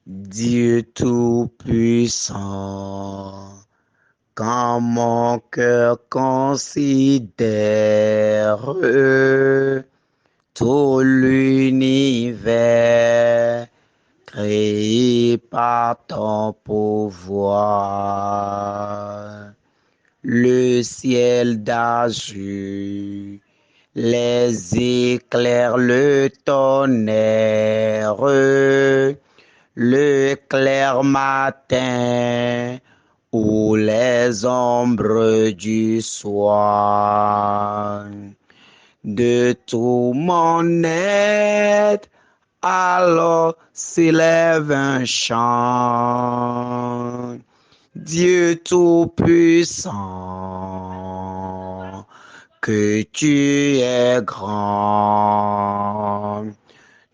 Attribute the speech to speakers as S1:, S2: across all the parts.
S1: Dieu Tout-Puissant, quand mon cœur considère tout l'univers créé par ton pouvoir, le ciel d'azur, les éclairs, le tonnerre, le clair matin ou les ombres du soir. De tout mon être, alors s'élève un chant. Dieu Tout-Puissant, que tu es grand.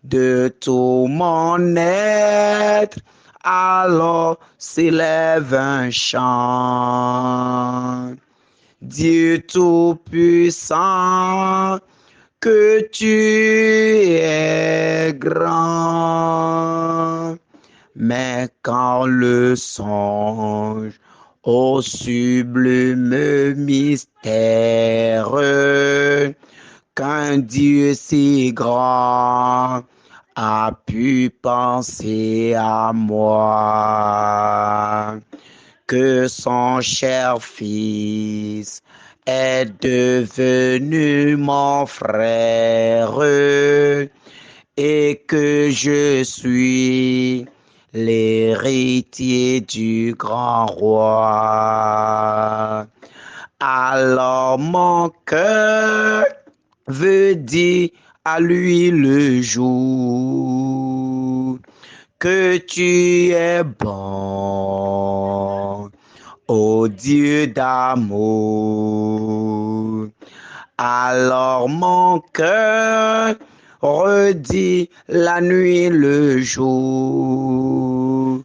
S1: De tout mon être, alors s'élève un chant. Dieu Tout-Puissant, que tu es grand. Mais quand le songe au sublime mystère qu'un Dieu si grand a pu penser à moi, que son cher fils est devenu mon frère et que je suis l'héritier du grand roi. Alors mon cœur veut dire à lui le jour que tu es bon, ô Dieu d'amour. Alors mon cœur redit la nuit le jour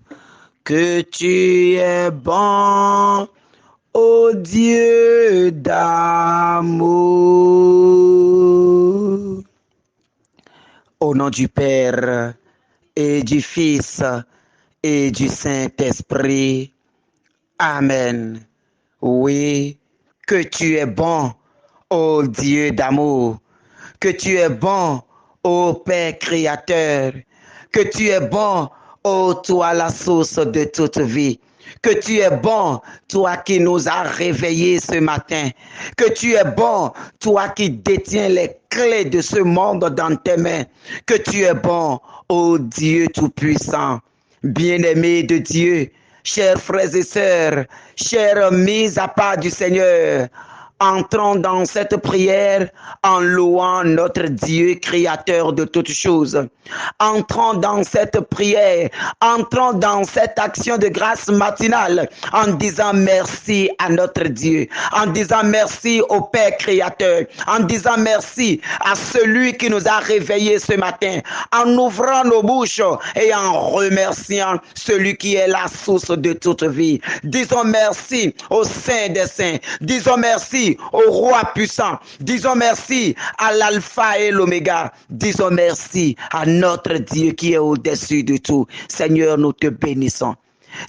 S1: que tu es bon, ô Dieu d'amour. Au nom du Père et du Fils et du Saint-Esprit. Amen. Oui, que tu es bon, ô Dieu d'amour, que tu es bon, ô Père créateur, que tu es bon, ô toi la source de toute vie, que tu es bon, toi qui nous as réveillés ce matin, que tu es bon, toi qui détiens les clés de ce monde dans tes mains, que tu es bon, ô Dieu Tout-Puissant, bien-aimé de Dieu, chers frères et sœurs, chers mis à part du Seigneur, entrons dans cette prière en louant notre Dieu créateur de toutes choses. Entrons dans cette prière, entrons dans cette action de grâce matinale en disant merci à notre Dieu, en disant merci au Père créateur, en disant merci à celui qui nous a réveillés ce matin, en ouvrant nos bouches et en remerciant celui qui est la source de toute vie. Disons merci au Saint des Saints, disons merci au Roi puissant, disons merci à l'Alpha et l'Oméga, disons merci à notre Dieu qui est au-dessus de tout. Seigneur, nous te bénissons.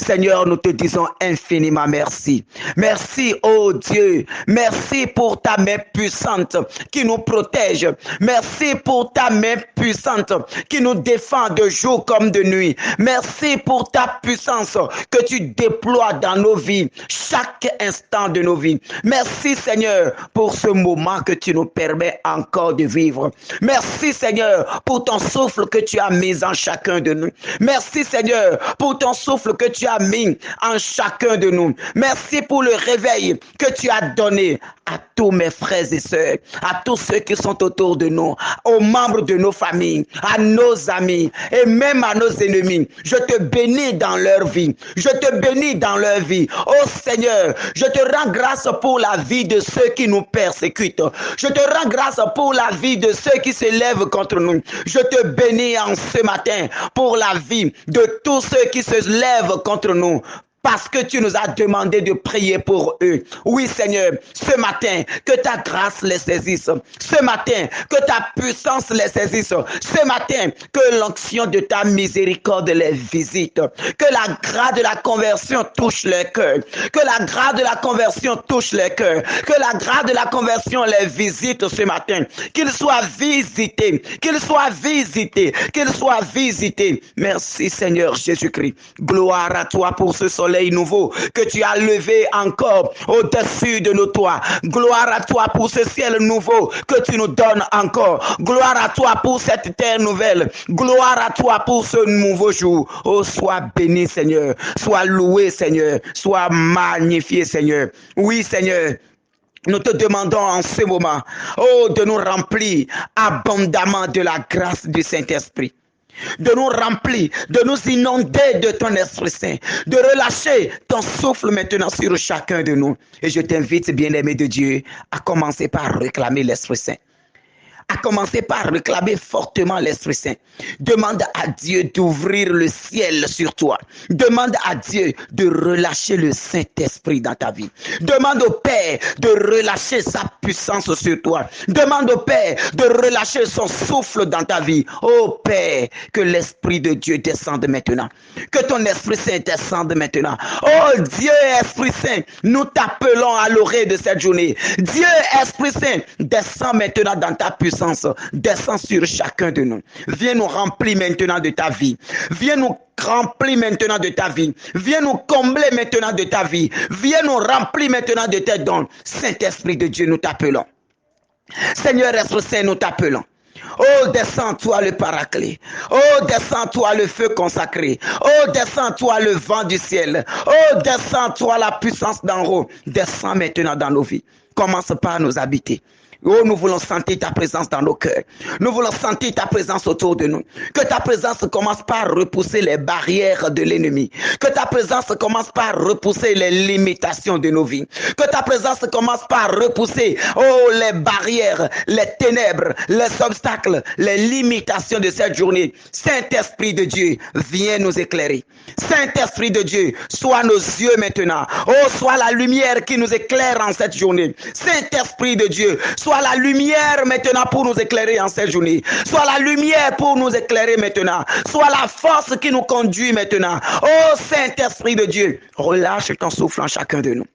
S1: Seigneur, nous te disons infiniment merci. Merci, ô Dieu. Merci pour ta main puissante qui nous protège. Merci pour ta main puissante qui nous défend de jour comme de nuit. Merci pour ta puissance que tu déploies dans nos vies, chaque instant de nos vies. Merci, Seigneur, pour ce moment que tu nous permets encore de vivre. Merci, Seigneur, pour ton souffle que tu as mis en chacun de nous. Merci, Seigneur, pour ton souffle que tu as mis en chacun de nous. Merci pour le réveil que tu as donné à tous mes frères et sœurs, à tous ceux qui sont autour de nous, aux membres de nos familles, à nos amis et même à nos ennemis. Je te bénis dans leur vie. Je te bénis dans leur vie. Oh Seigneur, je te rends grâce pour la vie de ceux qui nous persécutent. Je te rends grâce pour la vie de ceux qui se lèvent contre nous. Je te bénis en ce matin pour la vie de tous ceux qui se lèvent contre nous. parce que tu nous as demandé de prier pour eux. Oui, Seigneur, ce matin, que ta grâce les saisisse. Ce matin, que ta puissance les saisisse. Ce matin, que l'onction de ta miséricorde les visite. Que la grâce de la conversion touche les cœurs. Que la grâce de la conversion touche les cœurs. Que la grâce de la conversion les visite ce matin. Qu'ils soient visités. Qu'ils soient visités. Qu'ils soient visités. Merci, Seigneur Jésus-Christ. Gloire à toi pour ce soleil nouveau que tu as levé encore au-dessus de nos toits. Gloire à toi pour ce ciel nouveau que tu nous donnes encore. Gloire à toi pour cette terre nouvelle. Gloire à toi pour ce nouveau jour. Oh, sois béni, Seigneur. Sois loué, Seigneur. Sois magnifié, Seigneur. Oui, Seigneur. Nous te demandons en ce moment, oh, de nous remplir abondamment de la grâce du Saint-Esprit. De nous remplir, de nous inonder de ton Esprit Saint, de relâcher ton souffle maintenant sur chacun de nous. Et je t'invite, bien-aimé de Dieu, à commencer par réclamer l'Esprit Saint. À commencer par réclamer fortement l'Esprit Saint. Demande à Dieu d'ouvrir le ciel sur toi. Demande à Dieu de relâcher le Saint-Esprit dans ta vie. Demande au Père de relâcher sa puissance sur toi. Demande au Père de relâcher son souffle dans ta vie. Oh Père, que l'Esprit de Dieu descende maintenant. Que ton Esprit Saint descende maintenant. Oh Dieu Esprit Saint, nous t'appelons à l'oreille de cette journée. Dieu Esprit Saint, descends maintenant dans ta puissance. Descends sur chacun de nous. Viens nous remplir maintenant de ta vie. Viens nous remplir maintenant de ta vie. Viens nous combler maintenant de ta vie. Viens nous remplir maintenant de tes dons. Saint-Esprit de Dieu, nous t'appelons. Seigneur Esprit Saint, nous t'appelons. Oh, descends-toi le paraclet. Oh, descends-toi le feu consacré. Oh, descends-toi le vent du ciel. Oh, descends-toi la puissance d'en haut. Descends maintenant dans nos vies. Commence par nous habiter. Oh, nous voulons sentir ta présence dans nos cœurs. Nous voulons sentir ta présence autour de nous. Que ta présence commence par repousser les barrières de l'ennemi. Que ta présence commence par repousser les limitations de nos vies. Que ta présence commence par repousser, oh, les barrières, les ténèbres, les obstacles, les limitations de cette journée. Saint-Esprit de Dieu, viens nous éclairer. Saint-Esprit de Dieu, sois nos yeux maintenant. Oh, sois la lumière qui nous éclaire en cette journée. Saint-Esprit de Dieu, sois la lumière maintenant pour nous éclairer en cette journée. Sois la lumière pour nous éclairer maintenant. Sois la force qui nous conduit maintenant. Oh Saint-Esprit de Dieu, relâche ton souffle en chacun de nous.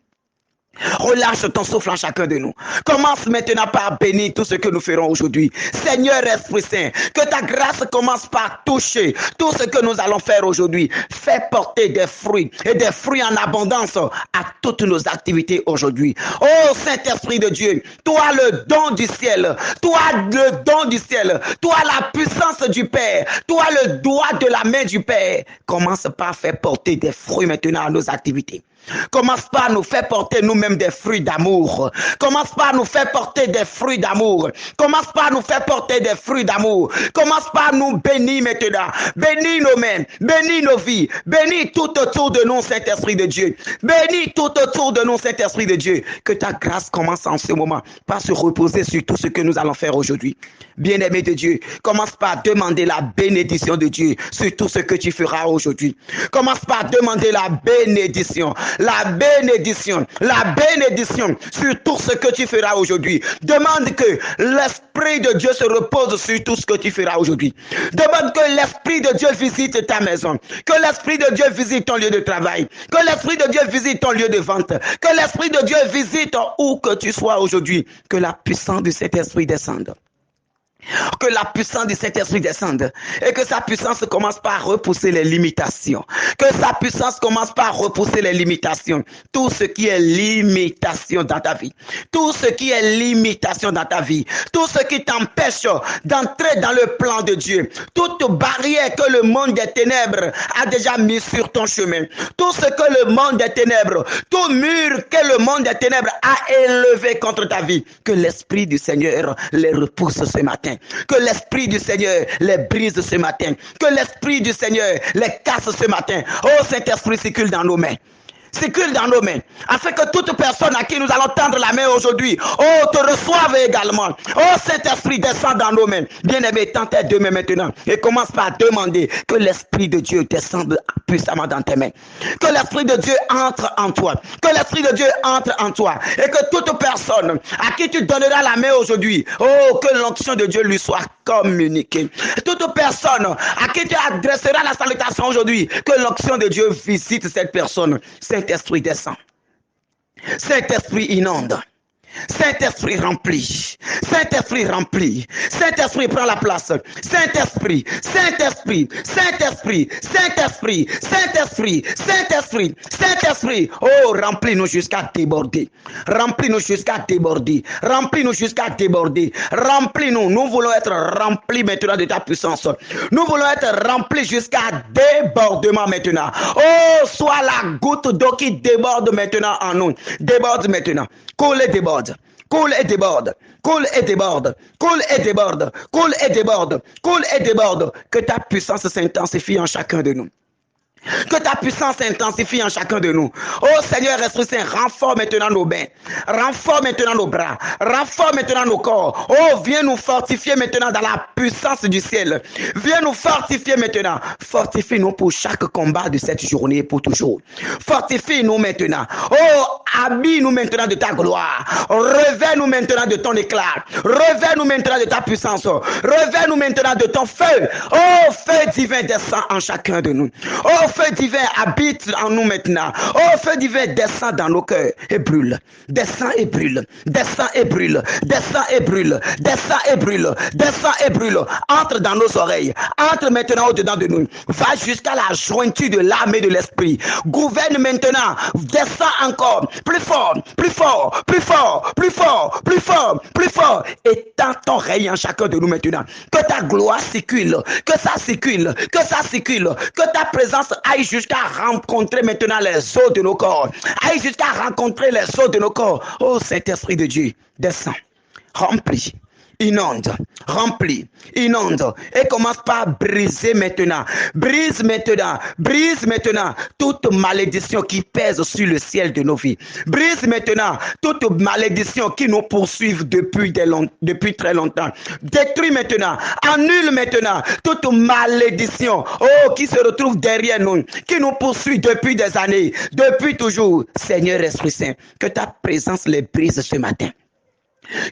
S1: Relâche ton souffle en chacun de nous. Commence maintenant par bénir tout ce que nous ferons aujourd'hui. Seigneur Esprit Saint, que ta grâce commence par toucher tout ce que nous allons faire aujourd'hui. Fais porter des fruits et des fruits en abondance à toutes nos activités aujourd'hui. Oh Saint-Esprit de Dieu, toi le don du ciel, toi le don du ciel, toi la puissance du Père, toi le doigt de la main du Père. Commence par faire porter des fruits maintenant à nos activités. Commence par nous faire porter nous-mêmes des fruits d'amour. Commence par nous faire porter des fruits d'amour. Commence par nous faire porter des fruits d'amour. Commence par nous bénir maintenant. Bénis nos mains, bénis nos vies, bénis tout autour de nous, Saint-Esprit de Dieu. Bénis tout autour de nous, Saint-Esprit de Dieu. Que ta grâce commence en ce moment par se reposer sur tout ce que nous allons faire aujourd'hui. Bien-aimé de Dieu, commence par demander la bénédiction de Dieu sur tout ce que tu feras aujourd'hui. Commence par demander la bénédiction sur tout ce que tu feras aujourd'hui. Demande que l'Esprit de Dieu se repose sur tout ce que tu feras aujourd'hui. Demande que l'Esprit de Dieu visite ta maison, que l'Esprit de Dieu visite ton lieu de travail, que l'Esprit de Dieu visite ton lieu de vente, que l'Esprit de Dieu visite où que tu sois aujourd'hui, que la puissance de cet Esprit descende. Que la puissance de cet esprit descende et que sa puissance commence par repousser les limitations. Que sa puissance commence par repousser les limitations. Tout ce qui est limitation dans ta vie. Tout ce qui est limitation dans ta vie. Tout ce qui t'empêche d'entrer dans le plan de Dieu. Toute barrière que le monde des ténèbres a déjà mis sur ton chemin. Tout ce que le monde des ténèbres, tout mur que le monde des ténèbres a élevé contre ta vie. Que l'Esprit du Seigneur les repousse ce matin. Que l'Esprit du Seigneur les brise ce matin. Que l'Esprit du Seigneur les casse ce matin. Oh Saint-Esprit, circule dans nos mains. circule dans nos mains, afin que toute personne à qui nous allons tendre la main aujourd'hui, oh, te reçoive également. Oh, Saint-Esprit, descend dans nos mains. Bien-aimé, tends tes deux mains maintenant et commence par demander que l'Esprit de Dieu descende puissamment dans tes mains. Que l'Esprit de Dieu entre en toi. Que l'Esprit de Dieu entre en toi. Et que toute personne à qui tu donneras la main aujourd'hui, oh, que l'onction de Dieu lui soit communiquée. Toute personne à qui tu adresseras la salutation aujourd'hui, que l'onction de Dieu visite cette personne. Saint-Esprit descend. Saint-Esprit inonde. Saint-Esprit remplit. Saint-Esprit remplit. Saint-Esprit prend la place. Saint-Esprit, Saint-Esprit, Saint-Esprit, Saint-Esprit, Saint-Esprit, Saint-Esprit, Saint-Esprit. Oh, remplis-nous jusqu'à déborder. Remplis-nous jusqu'à déborder. Remplis-nous jusqu'à déborder. Remplis-nous. Nous voulons être remplis maintenant de ta puissance. Nous voulons être remplis jusqu'à débordement maintenant. Oh, sois la goutte d'eau qui déborde maintenant en nous. Déborde maintenant. Coule et déborde. Coule et déborde. Coule et déborde. Coule et déborde. Coule et déborde. Coule et déborde. Que ta puissance s'intensifie en chacun de nous. Que ta puissance s'intensifie en chacun de nous. Oh Seigneur, Esprit Saint, renforce maintenant nos mains. Renforce maintenant nos bras. Renforce maintenant nos corps. Oh, viens nous fortifier maintenant dans la puissance du ciel. Viens nous fortifier maintenant. Fortifie-nous pour chaque combat de cette journée et pour toujours. Fortifie-nous maintenant. Oh, habille-nous maintenant de ta gloire. Revêt-nous maintenant de ton éclat. Revêt-nous maintenant de ta puissance. Revêt-nous maintenant de ton feu. Oh, feu divin descend en chacun de nous. Oh, feu divin habite en nous maintenant. Oh, feu divin descend dans nos cœurs et brûle. Descend et brûle. Descend et brûle. Descend et brûle. Descend et brûle. Descend et brûle. Entre dans nos oreilles. Entre maintenant au-dedans de nous. Va jusqu'à la jointure de l'âme et de l'esprit. Gouverne maintenant. Descend encore. Plus fort. Plus fort. Plus fort. Plus fort. Plus fort. Plus fort. Étends ton règne en chacun de nous maintenant. Que ta gloire circule. Que ça circule. Que ça circule. Que ta présence aille jusqu'à rencontrer maintenant les os de nos corps. Aille jusqu'à rencontrer les os de nos corps. Oh Saint-Esprit de Dieu, descends, remplis, inonde, remplis, inonde. Et commence par briser maintenant. Brise maintenant toute malédiction qui pèse sur le ciel de nos vies. Brise maintenant toute malédiction qui nous poursuivent depuis très longtemps. Détruis maintenant, annule maintenant toute malédiction, oh, qui se retrouve derrière nous, qui nous poursuit depuis des années, depuis toujours. Seigneur Esprit Saint, que ta présence les brise ce matin.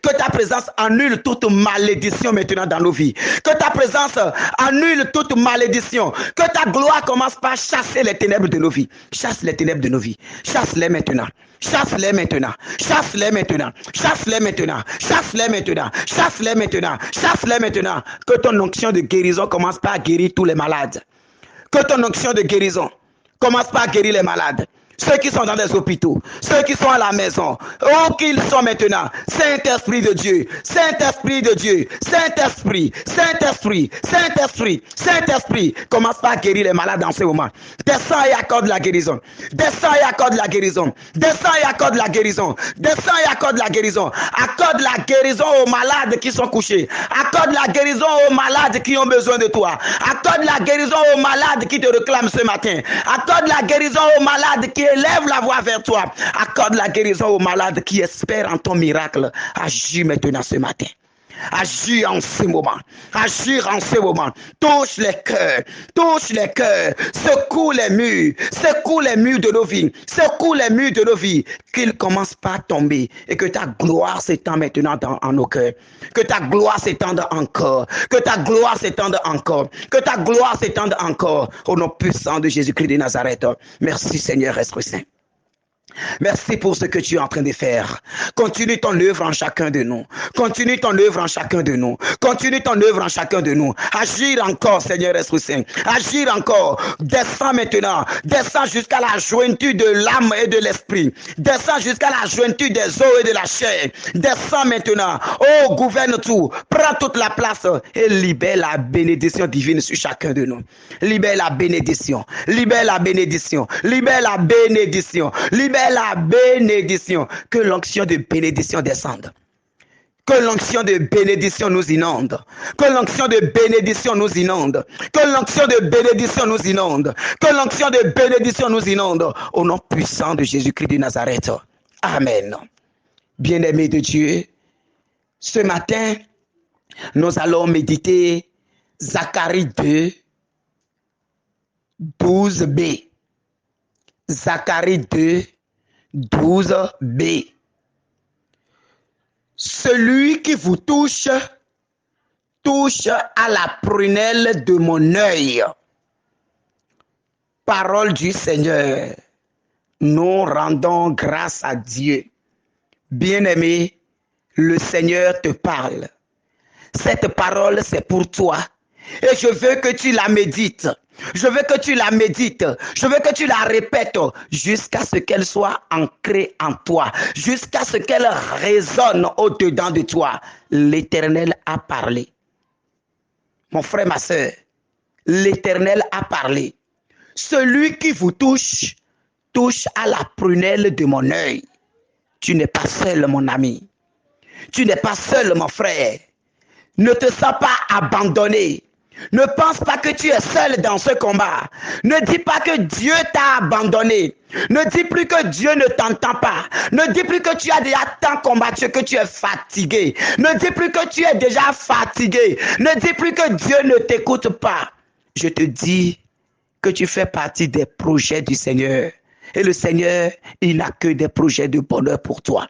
S1: Que ta présence annule toute malédiction maintenant dans nos vies. Que ta présence annule toute malédiction. Que ta gloire commence par chasser les ténèbres de nos vies. Chasse les ténèbres de nos vies. Chasse-les maintenant. Chasse-les maintenant. Chasse-les maintenant. Chasse-les maintenant. Chasse-les maintenant. Chasse-les maintenant. Chasse-les maintenant. Que ton onction de guérison commence par guérir tous les malades. Que ton onction de guérison commence par guérir les malades. Ceux qui sont dans les hôpitaux, ceux qui sont à la maison, où qu'ils sont maintenant, Saint-Esprit de Dieu, Saint-Esprit de Dieu, Saint-Esprit, Saint-Esprit, Saint-Esprit, Saint-Esprit, commence par guérir les malades en ce moment. Descends et accorde la guérison. Descends et accorde la guérison. Descends et accorde la guérison. Descends et accorde la guérison. Accorde la guérison aux malades qui sont couchés. Accorde la guérison aux malades qui ont besoin de toi. Accorde la guérison aux malades qui te réclament ce matin. Accorde la guérison aux malades qui élève la voix vers toi. Accorde la guérison aux malades qui espèrent en ton miracle. Agis maintenant ce matin. Agis en ce moment. Agis en ce moment. Touche les cœurs. Touche les cœurs. Secoue les murs. Secoue les murs de nos vies. Secoue les murs de nos vies. Qu'ils commencent par tomber. Et que ta gloire s'étende maintenant en nos cœurs. Que ta gloire s'étende encore. Que ta gloire s'étende encore. Que ta gloire s'étende encore. Au nom puissant de Jésus-Christ de Nazareth. Merci Seigneur Esprit Saint. Merci pour ce que tu es en train de faire. Continue ton œuvre en chacun de nous. Continue ton œuvre en chacun de nous. Continue ton œuvre en chacun de nous. Agir encore, Seigneur Esprit Saint. Agir encore. Descends maintenant. Descends jusqu'à la jointure de l'âme et de l'esprit. Descends jusqu'à la jointure des os et de la chair. Descends maintenant. Oh, gouverne tout. Prends toute la place et libère la bénédiction divine sur chacun de nous. Libère la bénédiction. Libère la bénédiction. Libère la bénédiction. Libère la bénédiction. Que l'onction de bénédiction descende. Que l'onction de bénédiction nous inonde. Que l'onction de bénédiction nous inonde. Que l'onction de bénédiction nous inonde. Que l'onction de bénédiction nous inonde. Au nom puissant de Jésus-Christ de Nazareth. Amen. Bien-aimés de Dieu, ce matin, nous allons méditer Zacharie 2, 12b. Zacharie 2, 12b. Celui qui vous touche, touche à la prunelle de mon œil. Parole du Seigneur. Nous rendons grâce à Dieu. Bien-aimé, le Seigneur te parle. Cette parole, c'est pour toi. Et je veux que tu la médites. Je veux que tu la médites. Je veux que tu la répètes jusqu'à ce qu'elle soit ancrée en toi. Jusqu'à ce qu'elle résonne au-dedans de toi. L'Éternel a parlé. Mon frère, ma soeur, l'Éternel a parlé. Celui qui vous touche, touche à la prunelle de mon œil. Tu n'es pas seul, mon ami. Tu n'es pas seul, mon frère. Ne te sens pas abandonné. Ne pense pas que tu es seul dans ce combat. Ne dis pas que Dieu t'a abandonné. Ne dis plus que Dieu ne t'entend pas. Ne dis plus que tu as déjà tant combattu que tu es fatigué. Ne dis plus que tu es déjà fatigué. Ne dis plus que Dieu ne t'écoute pas. Je te dis que tu fais partie des projets du Seigneur. Et le Seigneur, il n'a que des projets de bonheur pour toi.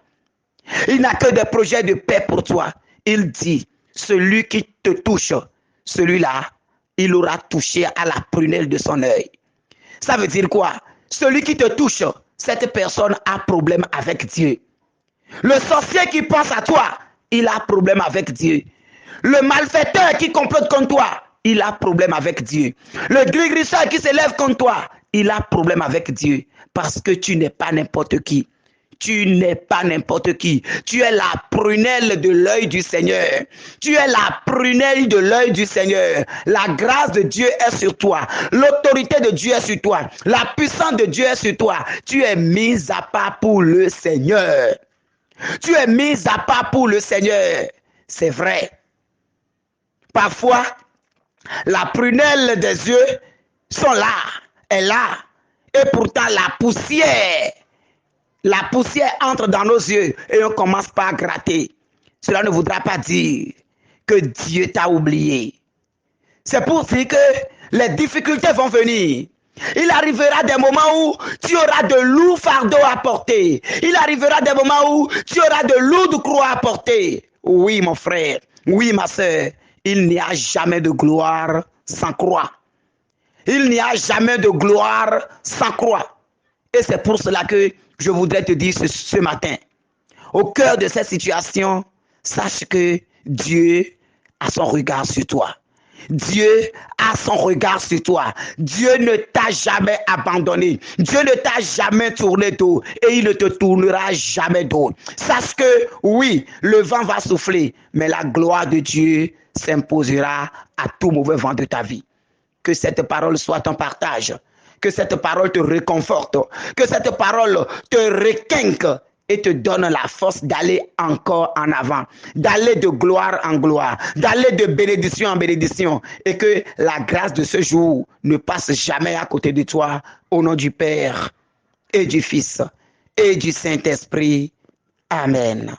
S1: Il n'a que des projets de paix pour toi. Il dit, celui qui te touche, celui-là, il aura touché à la prunelle de son œil. Ça veut dire quoi? Celui qui te touche, cette personne a problème avec Dieu. Le sorcier qui pense à toi, il a problème avec Dieu. Le malfaiteur qui complote contre toi, il a problème avec Dieu. Le gris-grisseur qui s'élève contre toi, il a problème avec Dieu. Parce que tu n'es pas n'importe qui. Tu n'es pas n'importe qui. Tu es la prunelle de l'œil du Seigneur. Tu es la prunelle de l'œil du Seigneur. La grâce de Dieu est sur toi. L'autorité de Dieu est sur toi. La puissance de Dieu est sur toi. Tu es mise à part pour le Seigneur. Tu es mise à part pour le Seigneur. C'est vrai. Parfois, la prunelle des yeux sont là, est là. Et pourtant, la poussière entre dans nos yeux et on commence par gratter. Cela ne voudra pas dire que Dieu t'a oublié. C'est pour dire que les difficultés vont venir. Il arrivera des moments où tu auras de lourds fardeaux à porter. Il arrivera des moments où tu auras de lourdes croix à porter. Oui, mon frère. Oui, ma soeur. Il n'y a jamais de gloire sans croix. Il n'y a jamais de gloire sans croix. Et c'est pour cela que je voudrais te dire ce matin, au cœur de cette situation, sache que Dieu a son regard sur toi. Dieu a son regard sur toi. Dieu ne t'a jamais abandonné. Dieu ne t'a jamais tourné dos et il ne te tournera jamais dos. Sache que oui, le vent va souffler, mais la gloire de Dieu s'imposera à tout mauvais vent de ta vie. Que cette parole soit ton partage. Que cette parole te réconforte. Que cette parole te requinque et te donne la force d'aller encore en avant. D'aller de gloire en gloire. D'aller de bénédiction en bénédiction. Et que la grâce de ce jour ne passe jamais à côté de toi. Au nom du Père et du Fils et du Saint-Esprit. Amen.